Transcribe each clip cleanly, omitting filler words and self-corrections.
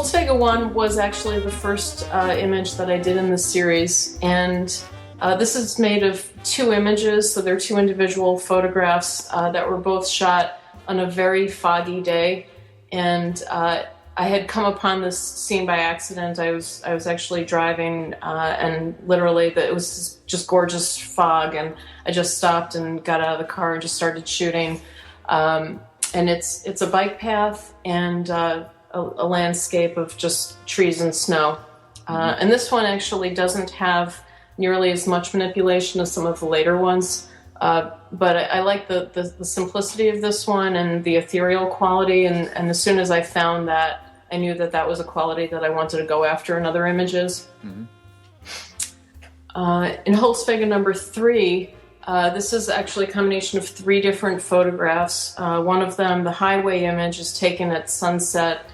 Holzwege 1 was actually the first image that I did in the series, and this is made of 2 images, so they're 2 individual photographs that were both shot on a very foggy day, and I had come upon this scene by accident. I was actually driving, and literally it was just gorgeous fog, and I just stopped and got out of the car and just started shooting. And it's a bike path and a landscape of just trees and snow. And this one actually doesn't have nearly as much manipulation as some of the later ones. But I like the simplicity of this one and the ethereal quality. And as soon as I found that, I knew that that was a quality that I wanted to go after in other images. Mm-hmm. In Holzwege number 3, this is actually a combination of 3 different photographs. One of them, the highway image, is taken at sunset,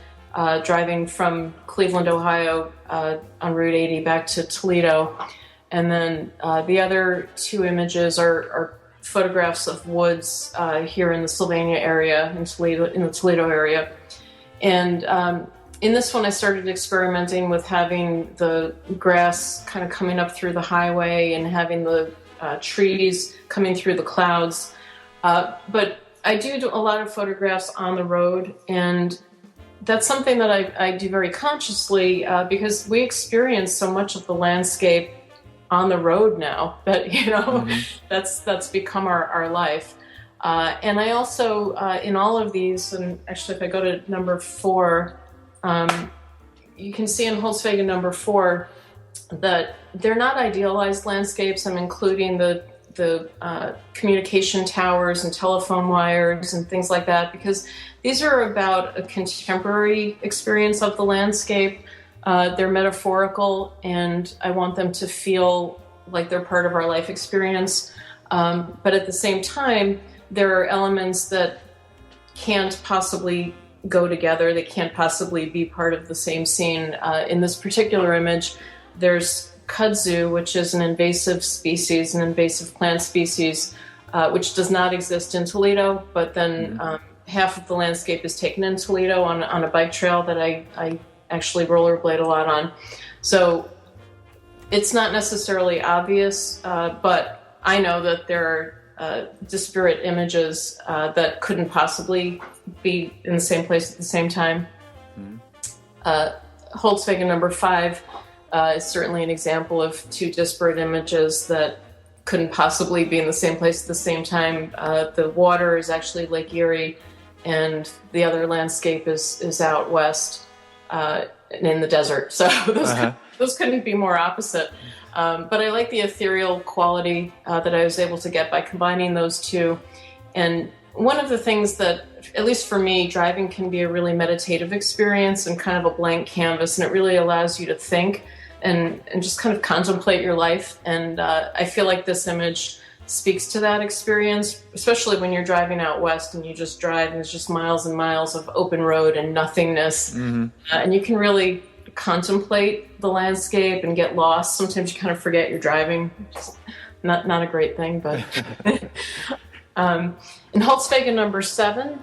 driving from Cleveland, Ohio, on Route 80 back to Toledo. And then the other 2 images are photographs of woods here in the Sylvania area, in the Toledo area. And in this one, I started experimenting with having the grass kind of coming up through the highway and having the trees coming through the clouds. But I do a lot of photographs on the road, and that's something that I do very consciously because we experience so much of the landscape on the road now that, mm-hmm. that's become our life. And I also, in all of these, and actually if I go to number 4, you can see in Holzwege number 4 that they're not idealized landscapes. I'm including the communication towers and telephone wires and things like that, because these are about a contemporary experience of the landscape. They're metaphorical, and I want them to feel like they're part of our life experience. But at the same time, there are elements that can't possibly go together. They can't possibly be part of the same scene. In this particular image, there's kudzu, which is an invasive species, an invasive plant species, which does not exist in Toledo, but then half of the landscape is taken in Toledo on a bike trail that I actually rollerblade a lot on. So it's not necessarily obvious, but I know that there are disparate images that couldn't possibly be in the same place at the same time. Holzwege number 5 is certainly an example of 2 disparate images that couldn't possibly be in the same place at the same time. The water is actually Lake Erie, and the other landscape is out west in the desert. So those couldn't be more opposite. But I like the ethereal quality that I was able to get by combining those 2. And one of the things that, at least for me, driving can be a really meditative experience and kind of a blank canvas, and it really allows you to think and just kind of contemplate your life. And I feel like this image speaks to that experience, especially when you're driving out west and you just drive and there's just miles and miles of open road and nothingness. Mm-hmm. And you can really contemplate the landscape and get lost. Sometimes you kind of forget you're driving. Not a great thing, but in Holzwege number 7,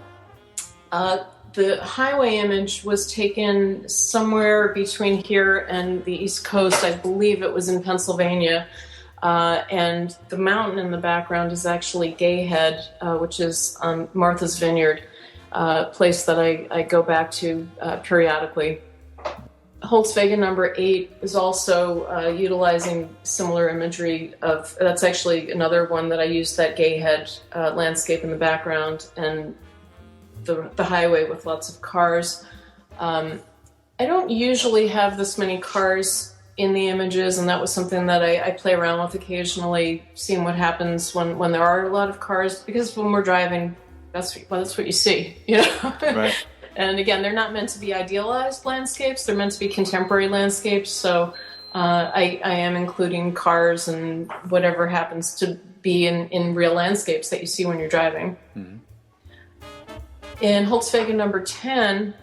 the highway image was taken somewhere between here and the East Coast. I believe it was in Pennsylvania. And the mountain in the background is actually Gay Head, which is on Martha's Vineyard, a place that I go back to periodically. Holzwege number 8 is also utilizing similar imagery that's actually another one that I used, that Gay Head landscape in the background and the highway with lots of cars. I don't usually have this many cars in the images, and that was something that I play around with occasionally, seeing what happens when there are a lot of cars, because when we're driving, that's what you see, Right. And again, they're not meant to be idealized landscapes. They're meant to be contemporary landscapes. So I am including cars and whatever happens to be in real landscapes that you see when you're driving. Mm-hmm. In Holzwege number 10,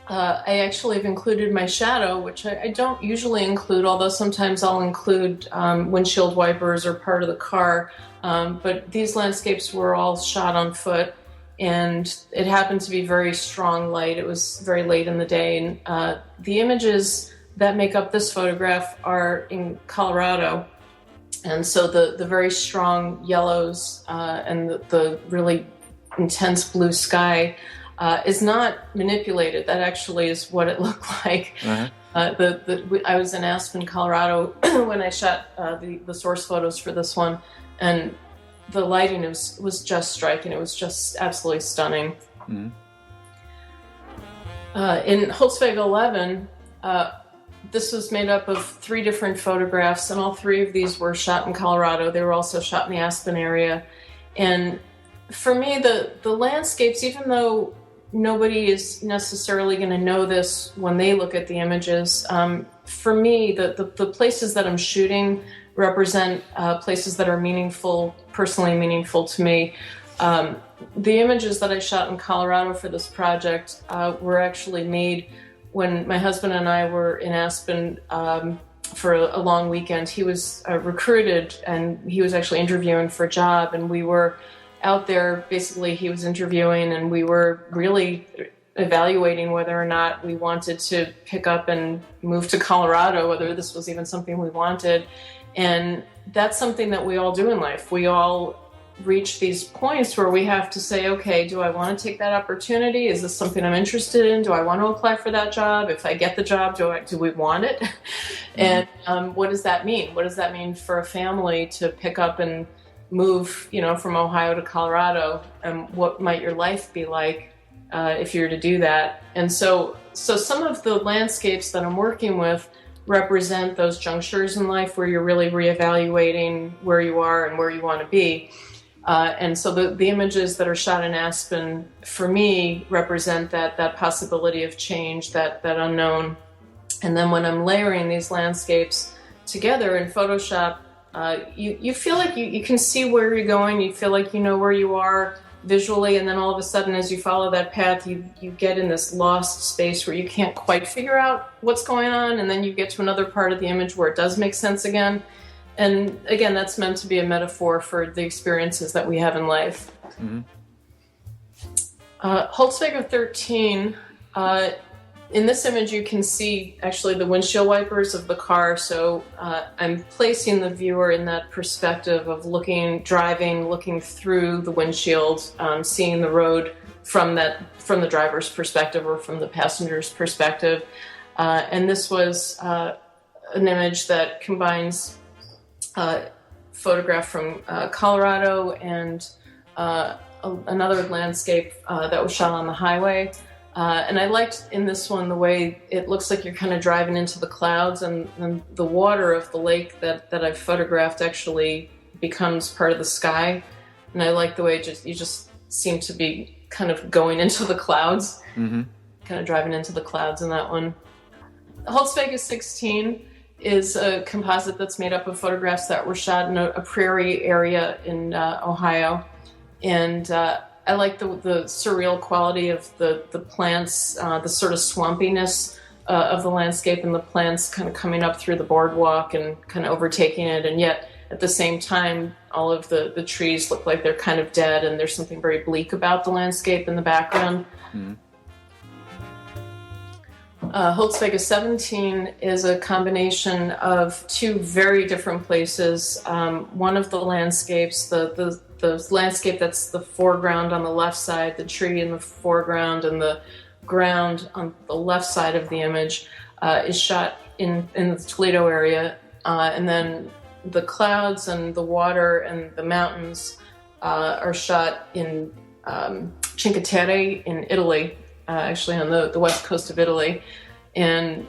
I actually have included my shadow, which I don't usually include, although sometimes I'll include windshield wipers or part of the car. But these landscapes were all shot on foot. and it happened to be very strong light. It was very late in the day, and the images that make up this photograph are in Colorado. And so the very strong yellows and the really intense blue sky is not manipulated. That actually is what it looked like. Uh-huh. I was in Aspen, Colorado when I shot the source photos for this one, and the lighting was just striking. It was just absolutely stunning. Mm-hmm. In Holzwege 11, this was made up of 3 different photographs, and all 3 of these were shot in Colorado. They were also shot in the Aspen area. And for me, the landscapes, even though nobody is necessarily going to know this when they look at the images, for me, the places that I'm shooting represent places that are meaningful, personally meaningful to me. The images that I shot in Colorado for this project were actually made when my husband and I were in Aspen for a long weekend. He was recruited, and he was actually interviewing for a job, and we were out there. Basically, he was interviewing, and we were really evaluating whether or not we wanted to pick up and move to Colorado, whether this was even something we wanted. And that's something that we all do in life. We all reach these points where we have to say, okay, do I want to take that opportunity? Is this something I'm interested in? Do I want to apply for that job? If I get the job, do we want it? And what does that mean? What does that mean for a family to pick up and move, from Ohio to Colorado? And what might your life be like if you were to do that? And so some of the landscapes that I'm working with represent those junctures in life where you're really reevaluating where you are and where you want to be. And so the images that are shot in Aspen, for me, represent that possibility of change, that unknown. And then when I'm layering these landscapes together in Photoshop, you feel like you can see where you're going, you feel like you know where you are visually, and then all of a sudden, as you follow that path, you get in this lost space where you can't quite figure out what's going on, and then you get to another part of the image where it does make sense again. And again, that's meant to be a metaphor for the experiences that we have in life. Mm-hmm. Holzwege 13, in this image you can see actually the windshield wipers of the car, so I'm placing the viewer in that perspective of driving, looking through the windshield, seeing the road from the driver's perspective or from the passenger's perspective. And this was an image that combines photograph from Colorado and another landscape that was shot on the highway. And I liked in this one the way it looks like you're kind of driving into the clouds, and the water of the lake that I've photographed actually becomes part of the sky. And I like the way you just seem to be kind of going into the clouds, mm-hmm. kind of driving into the clouds in that one. Holzwege 16 is a composite that's made up of photographs that were shot in a prairie area in Ohio. And I like the surreal quality of the plants, the sort of swampiness of the landscape, and the plants kind of coming up through the boardwalk and kind of overtaking it. And yet, at the same time, all of the trees look like they're kind of dead, and there's something very bleak about the landscape in the background. Mm-hmm. Holzwege 17 is a combination of 2 very different places. One of the landscapes, the landscape that's the foreground on the left side, the tree in the foreground, and the ground on the left side of the image is shot in the Toledo area. And then the clouds and the water and the mountains are shot in Cinque Terre in Italy, actually on the west coast of Italy. And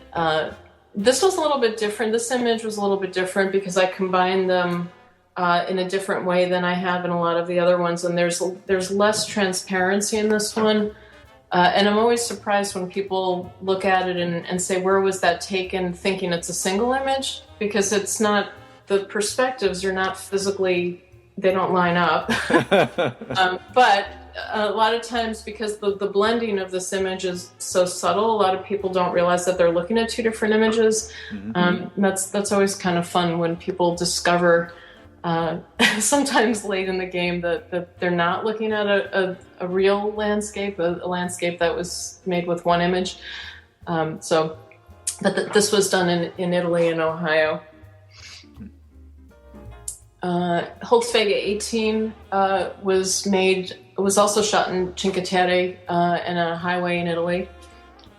this was a little bit different. This image was a little bit different because I combined them in a different way than I have in a lot of the other ones. And there's less transparency in this one. And I'm always surprised when people look at it and say, where was that taken, thinking it's a single image? Because it's not, the perspectives are not physically, they don't line up. But a lot of times, because the blending of this image is so subtle, a lot of people don't realize that they're looking at 2 different images. Mm-hmm. That's always kind of fun when people discover sometimes late in the game that they're not looking at a real landscape, a landscape that was made with one image. But this was done in Italy and Ohio. Holzwege 18 was also shot in Cinque Terre and a highway in Italy.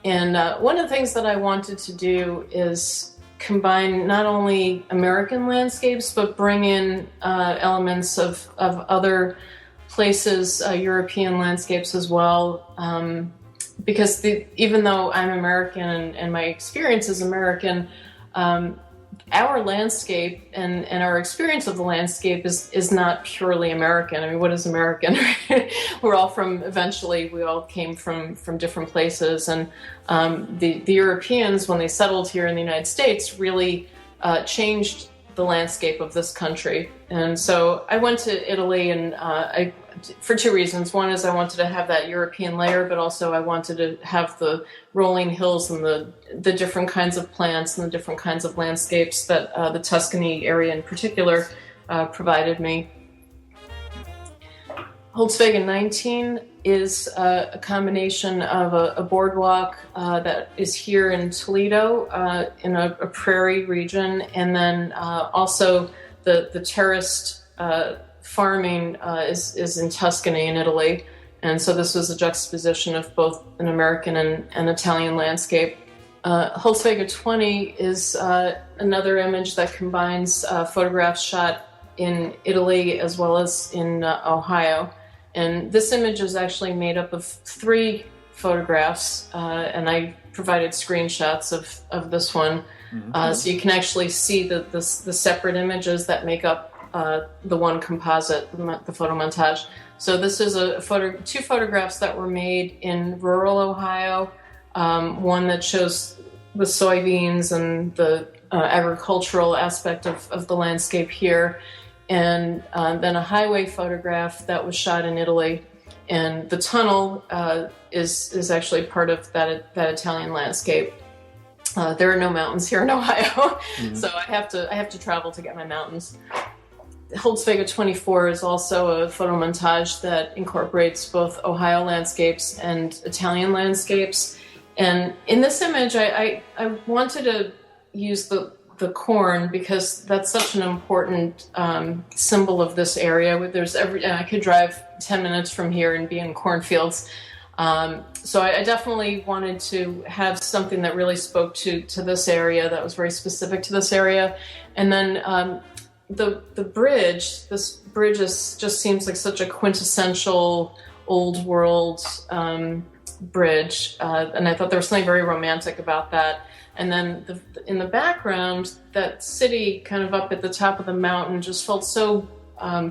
And one of the things that I wanted to do is combine not only American landscapes, but bring in elements of other places, European landscapes as well. Because even though I'm American and my experience is American, our landscape and our experience of the landscape is not purely American. I mean, what is American? We all came from different places, and the Europeans, when they settled here in the United States, really changed the landscape of this country. And so I went to Italy, and for two reasons. One is I wanted to have that European layer, but also I wanted to have the rolling hills and the different kinds of plants and the different kinds of landscapes that the Tuscany area in particular provided me. Holzwege 19 is a combination of a boardwalk that is here in Toledo in a prairie region, and then also the terraced farming is in Tuscany in Italy. And so this was a juxtaposition of both an American and Italian landscape. Holzwege 20 is another image that combines photographs shot in Italy as well as in Ohio. And this image is actually made up of 3 photographs, and I provided screenshots of this one. Mm-hmm. So you can actually see the separate images that make up the one composite, the photo montage. So this is 2 photographs that were made in rural Ohio. One that shows the soybeans and the agricultural aspect of the landscape here, and then a highway photograph that was shot in Italy. And the tunnel is actually part of that Italian landscape. There are no mountains here in Ohio, mm-hmm. So I have to travel to get my mountains. Holzwege 24 is also a photo montage that incorporates both Ohio landscapes and Italian landscapes. And in this image, I wanted to use the corn because that's such an important symbol of this area. I could drive 10 minutes from here and be in cornfields. So I definitely wanted to have something that really spoke to this area, that was very specific to this area. And then the bridge, this bridge just seems like such a quintessential old world bridge, and I thought there was something very romantic about that. And then in the background, that city kind of up at the top of the mountain just felt so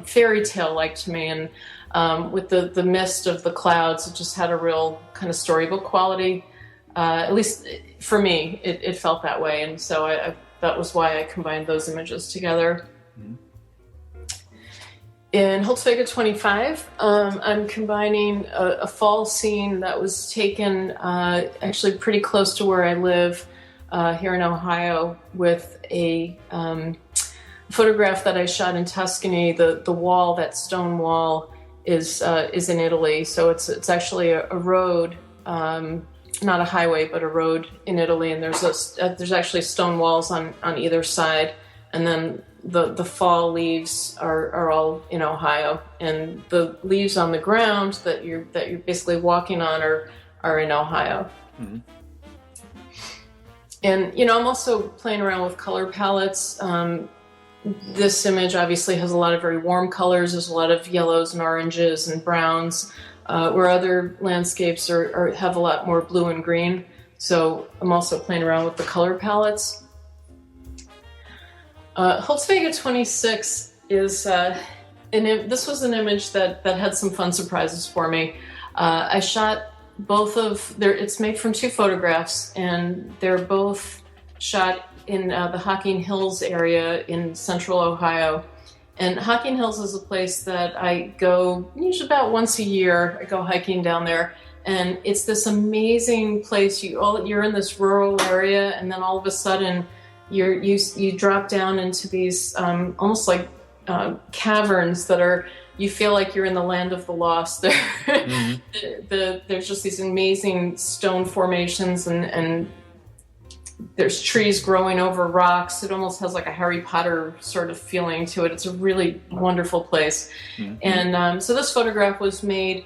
fairy tale-like to me, and with the mist of the clouds, it just had a real kind of storybook quality. At least for me, it felt that way, and so that was why I combined those images together. Mm-hmm. In Holzwege 25, I'm combining a fall scene that was taken actually pretty close to where I live here in Ohio with a photograph that I shot in Tuscany. The wall, that stone wall, is in Italy. So it's actually a road, not a highway, but a road in Italy. And there's actually stone walls on either side. And then the fall leaves are all in Ohio, and the leaves on the ground that you're basically walking on are in Ohio. Mm-hmm. And I'm also playing around with color palettes. This image obviously has a lot of very warm colors. There's a lot of yellows and oranges and browns, where other landscapes have a lot more blue and green. So I'm also playing around with the color palettes. Holzwege 26 is this was an image that had some fun surprises for me. I shot both of it's made from 2 photographs, and they're both shot in the Hocking Hills area in central Ohio. And Hocking Hills is a place that I go usually about once a year. I go hiking down there, and it's this amazing place. You're in this rural area, and then all of a sudden you drop down into these almost like caverns that are, you feel like you're in the land of the lost. There's just these amazing stone formations, and there's trees growing over rocks. It almost has like a Harry Potter sort of feeling to it. It's a really wonderful place. And so this photograph was made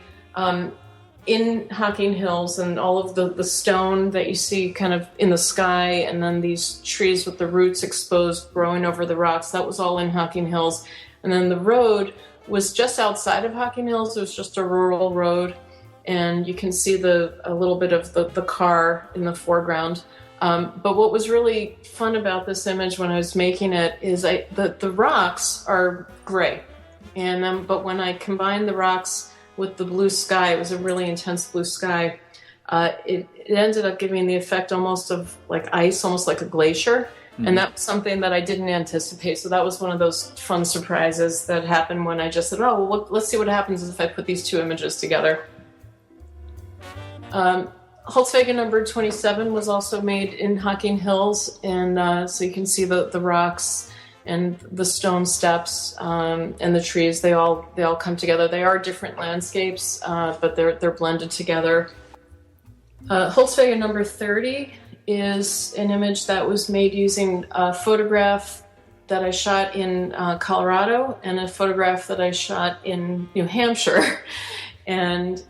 in Hocking Hills, and all of the stone that you see kind of in the sky, and then these trees with the roots exposed growing over the rocks, that was all in Hocking Hills. And then the road was just outside of Hocking Hills. It was just a rural road, and you can see a little bit of the car in the foreground. But what was really fun about this image when I was making it is the rocks are gray, and but when I combined the rocks with the blue sky, it was a really intense blue sky. It ended up giving the effect almost of like ice, almost like a glacier. And that was something that I didn't anticipate. So that was one of those fun surprises that happened when I just said, oh, well, let's see what happens if I put these two images together. Holzwege number 27 was also made in Hocking Hills. And so you can see the rocks and the stone steps and the trees. They all come together. They are different landscapes, but they're blended together. Holzwege number 30 is an image that was made using a photograph that I shot in Colorado and a photograph that I shot in New Hampshire. And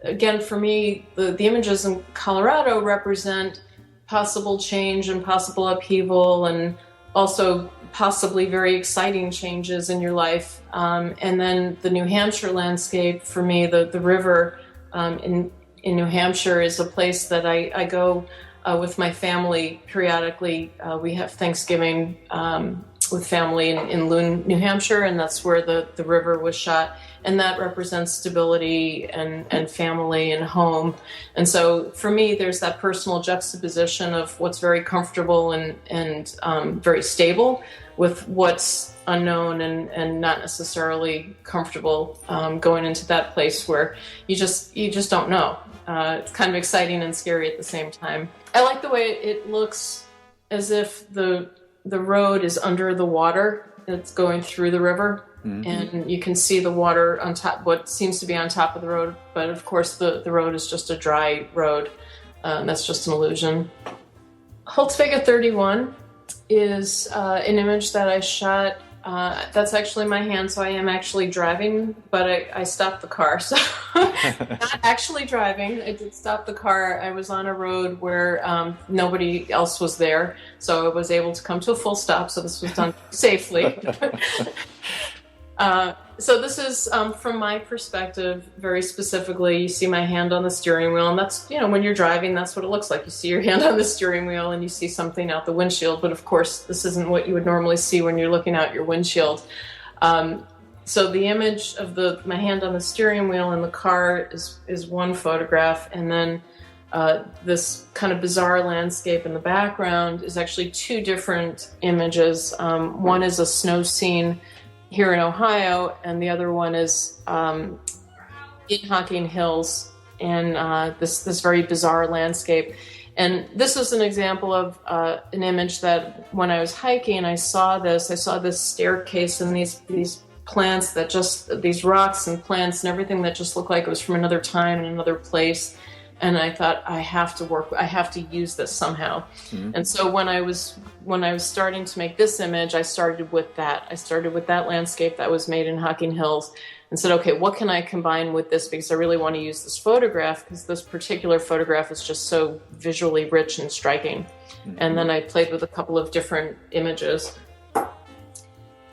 again, for me, the images in Colorado represent possible change and possible upheaval, and also possibly very exciting changes in your life. And then the New Hampshire landscape, for me, the river in New Hampshire is a place that I go with my family periodically. We have Thanksgiving with family in Loon, New Hampshire, and that's where the river was shot. And that represents stability and family and home. And so for me, there's that personal juxtaposition of what's very comfortable and very stable with what's unknown and not necessarily comfortable, going into that place where you just don't know. It's kind of exciting and scary at the same time. I like the way it looks as if the road is under the water. It's going through the river, and you can see the water on top, what seems to be on top of the road. But of course, the road is just a dry road. That's just an illusion. Holzwege 31 is an image that I shot. That's actually my hand, so I am actually driving, but I stopped the car. So not actually driving. I did stop the car. I was on a road where nobody else was there, so I was able to come to a full stop, so this was done safely. So this is, from my perspective, very specifically, you see my hand on the steering wheel, and that's, when you're driving, that's what it looks like. You see your hand on the steering wheel and you see something out the windshield, but of course, this isn't what you would normally see when you're looking out your windshield. So the image of my hand on the steering wheel in the car is one photograph, and then this kind of bizarre landscape in the background is actually two different images. One is a snow scene here in Ohio, and the other one is in Hocking Hills, and this very bizarre landscape. And this was an example of an image that when I was hiking, I saw this staircase and these plants that these rocks and plants and everything that just looked like it was from another time and another place. And I thought, I have to use this somehow. And so when I was starting to make this image, I started with that. I started with that landscape that was made in Hocking Hills and said, okay, what can I combine with this? Because I really want to use this photograph, because this particular photograph is just so visually rich and striking. And then I played with a couple of different images.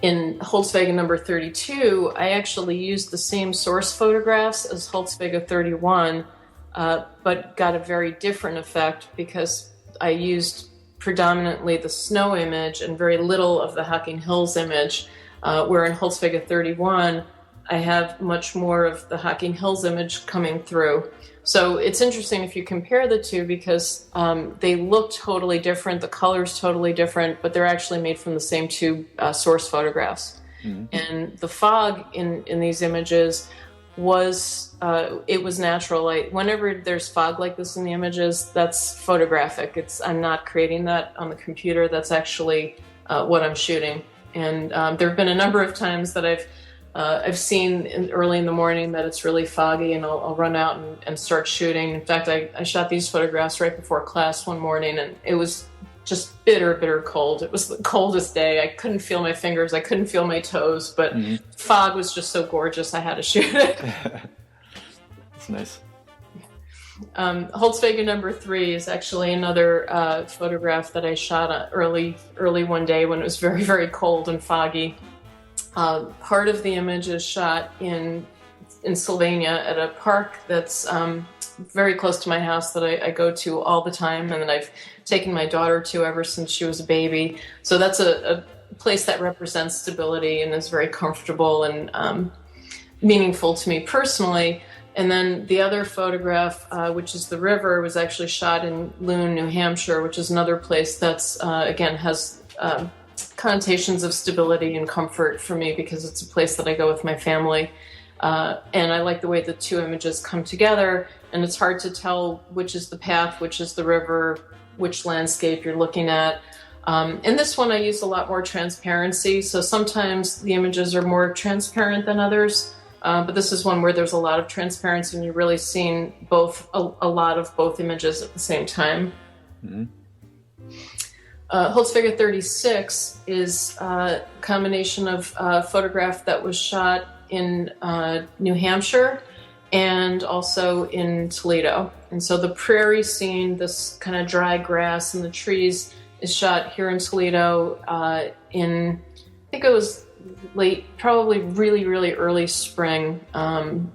In Holzwege number 32, I actually used the same source photographs as Holzwege 31, but got a very different effect because I used predominantly the snow image and very little of the Hocking Hills image, where in Holzwege 31, I have much more of the Hocking Hills image coming through. So it's interesting if you compare the two, because they look totally different, the color's totally different, but they're actually made from the same two source photographs. And the fog in these images was natural. Whenever there's fog like this in the images, that's photographic. I'm not creating that on the computer. That's actually what I'm shooting. And there have been a number of times that I've seen early in the morning that it's really foggy, and I'll run out and start shooting. In fact, I shot these photographs right before class one morning, and it was just bitter cold. It was the coldest day. I couldn't feel my fingers. I couldn't feel my toes, but fog was just so gorgeous I had to shoot it. That's nice. Holzwege number 3 is actually another photograph that I shot early one day when it was very cold and foggy. Part of the image is shot in Slovenia at a park that's very close to my house that I go to all the time, and that I've taken my daughter to ever since she was a baby. So that's a place that represents stability and is very comfortable and meaningful to me personally. And then the other photograph, which is the river, was actually shot in Loon, New Hampshire, which is another place that's, again, has connotations of stability and comfort for me because it's a place that I go with my family. And I like the way the two images come together, and it's hard to tell which is the path, which is the river, which landscape you're looking at. In this one, I use a lot more transparency, so sometimes the images are more transparent than others. But this is one where there's a lot of transparency, and you're really seeing a lot of both images at the same time. Holzwege 36 is a combination of a photograph that was shot in New Hampshire and also in Toledo. And so the prairie scene, this kind of dry grass and the trees, is shot here in Toledo in, I think it was late, probably really early spring,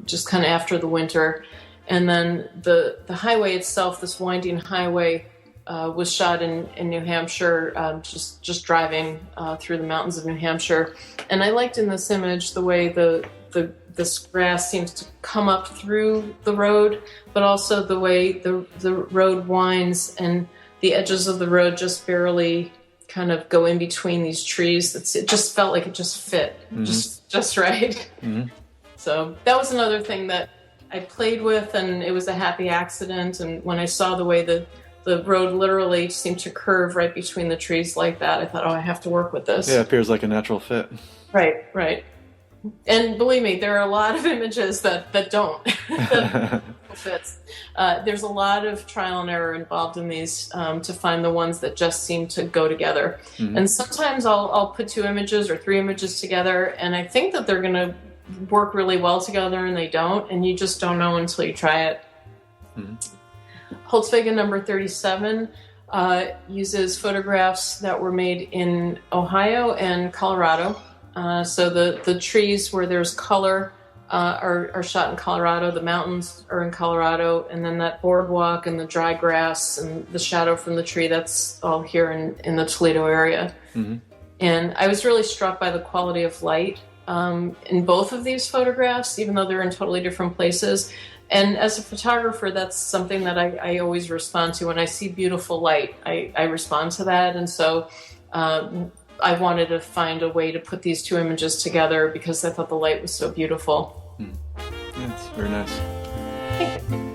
just kind of after the winter. And then the highway itself, this winding highway, was shot in New Hampshire, just driving through the mountains of New Hampshire. And I liked in this image the way this grass seems to come up through the road, but also the way the road winds and the edges of the road just barely kind of go in between these trees. It just felt like it just fit, just right. So that was another thing that I played with, and it was a happy accident. And when I saw the way the road literally seemed to curve right between the trees like that, I thought, oh, I have to work with this. Yeah, it appears like a natural fit. Right. And believe me, there are a lot of images that don't that fits. There's a lot of trial and error involved in these to find the ones that just seem to go together. And sometimes I'll put 2 images or 3 images together, and I think that they're going to work really well together, and they don't, and you just don't know until you try it. Holzwege number 37 uses photographs that were made in Ohio and Colorado. So the trees where there's color are shot in Colorado, the mountains are in Colorado, and then that boardwalk and the dry grass and the shadow from the tree, that's all here in the Toledo area. And I was really struck by the quality of light in both of these photographs, even though they're in totally different places. And as a photographer, that's something that I always respond to. When I see beautiful light, I respond to that. And so I wanted to find a way to put these 2 images together because I thought the light was so beautiful. Yeah, it's very nice. Thank you.